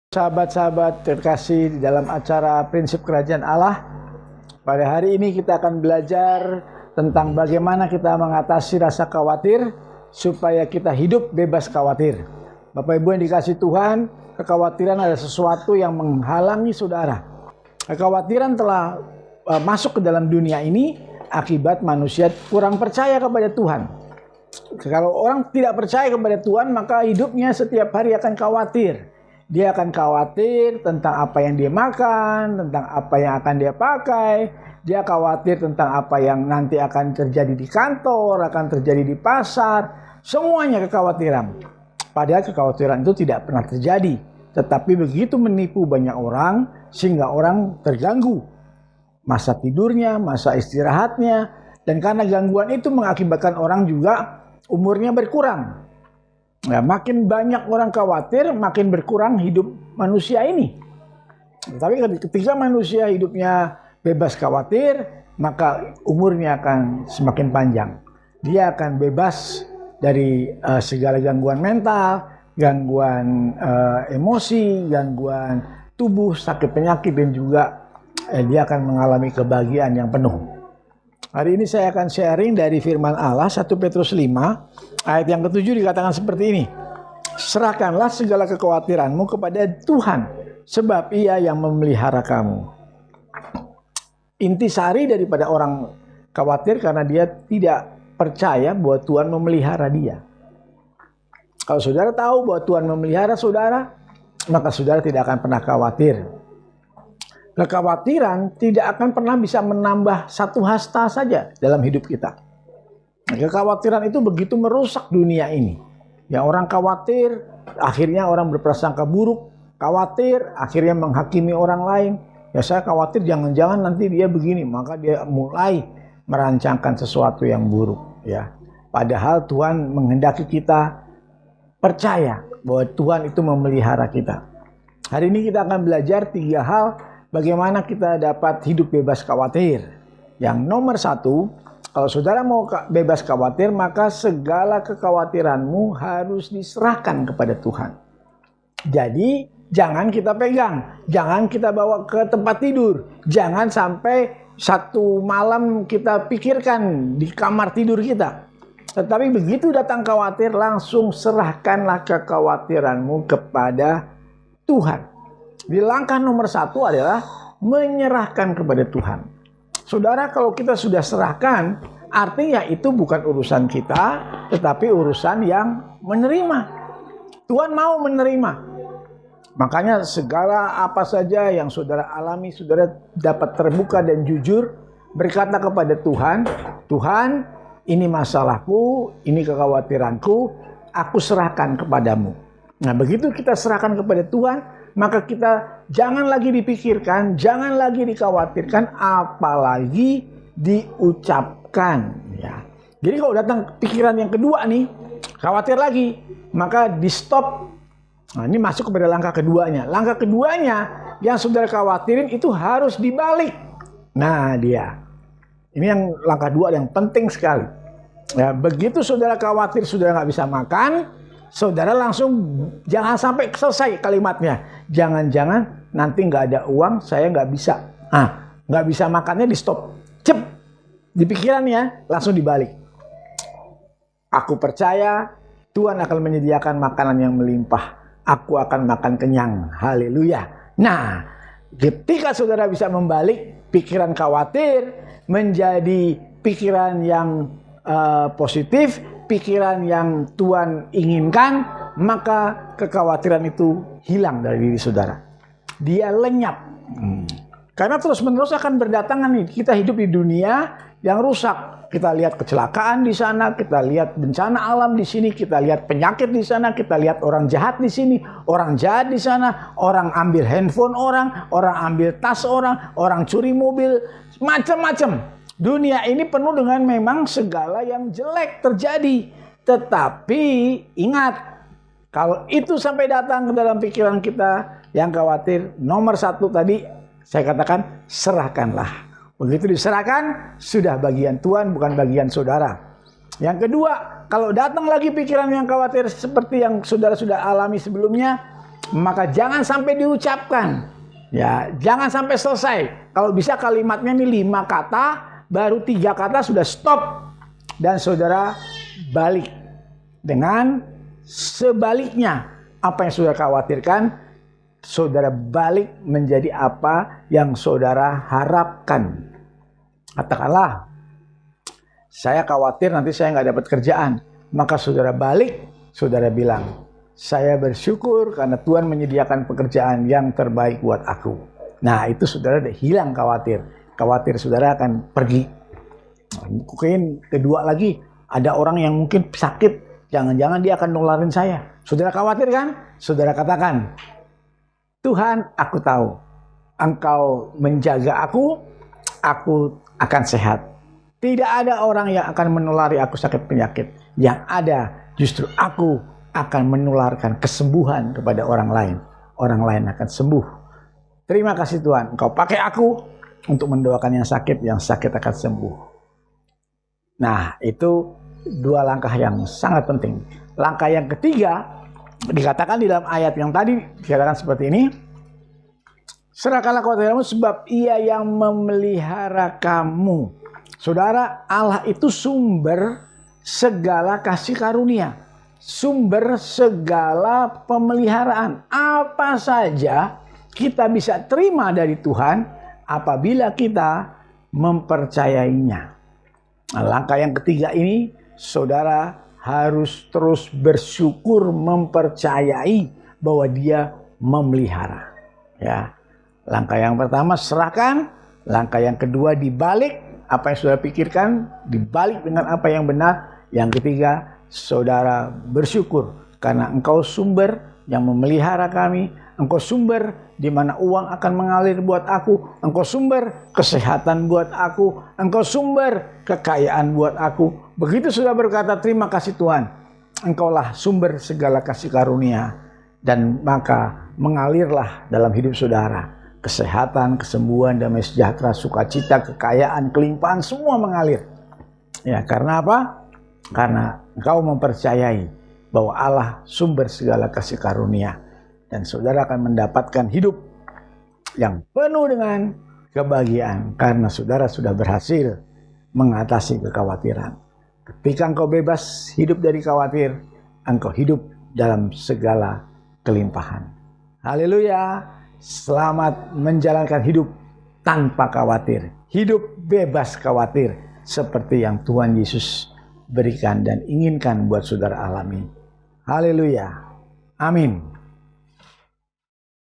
Sahabat-sahabat terkasih di dalam acara Prinsip Kerajaan Allah, pada hari ini kita akan belajar tentang bagaimana kita mengatasi rasa khawatir supaya kita hidup bebas khawatir. Bapak Ibu yang dikasih Tuhan, kekhawatiran adalah sesuatu yang menghalangi saudara. Kekhawatiran telah masuk ke dalam dunia ini akibat manusia kurang percaya kepada Tuhan. Kalau orang tidak percaya kepada Tuhan, maka hidupnya setiap hari akan khawatir. Dia akan khawatir tentang apa yang dia makan, tentang apa yang akan dia pakai. Dia khawatir tentang apa yang nanti akan terjadi di kantor, akan terjadi di pasar. Semuanya kekhawatiran. Padahal kekhawatiran itu tidak pernah terjadi. Tetapi begitu menipu banyak orang, sehingga orang terganggu. Masa tidurnya, masa istirahatnya. Dan karena gangguan itu mengakibatkan orang juga umurnya berkurang. Ya, makin banyak orang khawatir, makin berkurang hidup manusia ini. Tapi ketika manusia hidupnya bebas khawatir, maka umurnya akan semakin panjang. Dia akan bebas dari segala gangguan mental, gangguan emosi, gangguan tubuh, sakit penyakit, dan juga dia akan mengalami kebahagiaan yang penuh. Hari ini saya akan sharing dari firman Allah 1 Petrus 5 ayat yang ke-7 dikatakan seperti ini. Serahkanlah segala kekhawatiranmu kepada Tuhan, sebab Ia yang memelihara kamu. Intisari daripada orang khawatir karena dia tidak percaya bahwa Tuhan memelihara dia. Kalau saudara tahu bahwa Tuhan memelihara saudara, maka saudara tidak akan pernah khawatir. Kekhawatiran tidak akan pernah bisa menambah satu hasta saja dalam hidup kita. Kekhawatiran itu begitu merusak dunia ini. Yang orang khawatir, akhirnya orang berprasangka buruk. Khawatir, akhirnya menghakimi orang lain. Ya saya khawatir jangan-jangan nanti dia begini. Maka dia mulai merancangkan sesuatu yang buruk. Ya. Padahal Tuhan menghendaki kita percaya bahwa Tuhan itu memelihara kita. Hari ini kita akan belajar 3 hal bagaimana kita dapat hidup bebas khawatir. Yang nomor 1, kalau saudara mau bebas khawatir, maka segala kekhawatiranmu harus diserahkan kepada Tuhan. Jadi, jangan kita pegang, jangan kita bawa ke tempat tidur, jangan sampai satu malam kita pikirkan di kamar tidur kita. Tetapi begitu datang khawatir, langsung serahkanlah kekhawatiranmu kepada Tuhan. Di langkah nomor 1 adalah menyerahkan kepada Tuhan. Saudara, kalau kita sudah serahkan, artinya itu bukan urusan kita, tetapi urusan yang menerima. Tuhan mau menerima. Makanya segala apa saja yang saudara alami, saudara dapat terbuka dan jujur berkata kepada Tuhan, Tuhan, ini masalahku, ini kekhawatiranku, aku serahkan kepadamu. Nah, begitu kita serahkan kepada Tuhan, maka kita jangan lagi dipikirkan, jangan lagi dikhawatirkan, apalagi diucapkan. Ya. Jadi kalau datang pikiran yang kedua nih, khawatir lagi, maka di stop. Nah, ini masuk kepada langkah keduanya. Langkah keduanya yang saudara khawatirin itu harus dibalik. Nah dia, ini yang langkah 2 yang penting sekali. Ya, begitu saudara khawatir, saudara nggak bisa makan, saudara langsung jangan sampai selesai kalimatnya. Jangan-jangan nanti nggak ada uang, saya nggak bisa. Nggak bisa makannya di stop. Cep, di pikirannya langsung dibalik. Aku percaya Tuhan akan menyediakan makanan yang melimpah. Aku akan makan kenyang. Haleluya. Nah, ketika saudara bisa membalik pikiran khawatir menjadi pikiran yang positif, pikiran yang Tuhan inginkan, maka kekhawatiran itu hilang dari diri saudara. Dia lenyap. Karena terus-menerus akan berdatangan nih. Kita hidup di dunia yang rusak. Kita lihat kecelakaan di sana, kita lihat bencana alam di sini, kita lihat penyakit di sana, kita lihat orang jahat di sini, orang jahat di sana, orang ambil handphone orang ambil tas orang curi mobil, macam-macam. Dunia ini penuh dengan memang segala yang jelek terjadi. Tetapi ingat, kalau itu sampai datang ke dalam pikiran kita yang khawatir, nomor 1 tadi saya katakan serahkanlah. Begitu diserahkan, sudah bagian Tuhan, bukan bagian saudara. Yang kedua, kalau datang lagi pikiran yang khawatir seperti yang saudara sudah alami sebelumnya, maka jangan sampai diucapkan. Ya, jangan sampai selesai. Kalau bisa kalimatnya ini 5 kata, baru 3 kata sudah stop. Dan saudara balik. Dengan sebaliknya, apa yang saudara khawatirkan, saudara balik menjadi apa yang saudara harapkan. Katakanlah, saya khawatir nanti saya nggak dapat kerjaan. Maka saudara balik, saudara bilang, saya bersyukur karena Tuhan menyediakan pekerjaan yang terbaik buat aku. Nah, itu saudara udah hilang khawatir. Khawatir saudara akan pergi. Mungkin kedua lagi, ada orang yang mungkin sakit. Jangan-jangan dia akan nularin saya. Saudara khawatir kan? Saudara katakan, Tuhan, aku tahu Engkau menjaga aku akan sehat. Tidak ada orang yang akan menulari aku sakit penyakit. Yang ada justru aku akan menularkan kesembuhan kepada orang lain. Orang lain akan sembuh. Terima kasih Tuhan, Engkau pakai aku untuk mendoakan yang sakit akan sembuh. Nah, itu 2 langkah yang sangat penting. Langkah yang ketiga, dikatakan di dalam ayat yang tadi, dikatakan seperti ini. Serahkanlah kekhawatiranmu sebab Ia yang memelihara kamu. Saudara, Allah itu sumber segala kasih karunia. Sumber segala pemeliharaan. Apa saja kita bisa terima dari Tuhan apabila kita mempercayainya. Nah, langkah yang ketiga ini, saudara harus terus bersyukur, mempercayai bahwa Dia memelihara. Ya, langkah yang pertama serahkan, langkah yang kedua dibalik apa yang saudara pikirkan, dibalik dengan apa yang benar. Yang ketiga, saudara bersyukur karena Engkau sumber yang memelihara kami. Engkau sumber di mana uang akan mengalir buat aku. Engkau sumber kesehatan buat aku. Engkau sumber kekayaan buat aku. Begitu sudah berkata, terima kasih Tuhan. Engkaulah sumber segala kasih karunia. Dan maka mengalirlah dalam hidup saudara. Kesehatan, kesembuhan, damai sejahtera, sukacita, kekayaan, kelimpahan, semua mengalir. Ya, karena apa? Karena engkau mempercayai bahwa Allah sumber segala kasih karunia. Dan saudara akan mendapatkan hidup yang penuh dengan kebahagiaan. Karena saudara sudah berhasil mengatasi kekhawatiran. Ketika engkau bebas hidup dari khawatir, engkau hidup dalam segala kelimpahan. Haleluya. Selamat menjalankan hidup tanpa khawatir. Hidup bebas khawatir. Seperti yang Tuhan Yesus berikan dan inginkan buat saudara alami. Haleluya. Amin.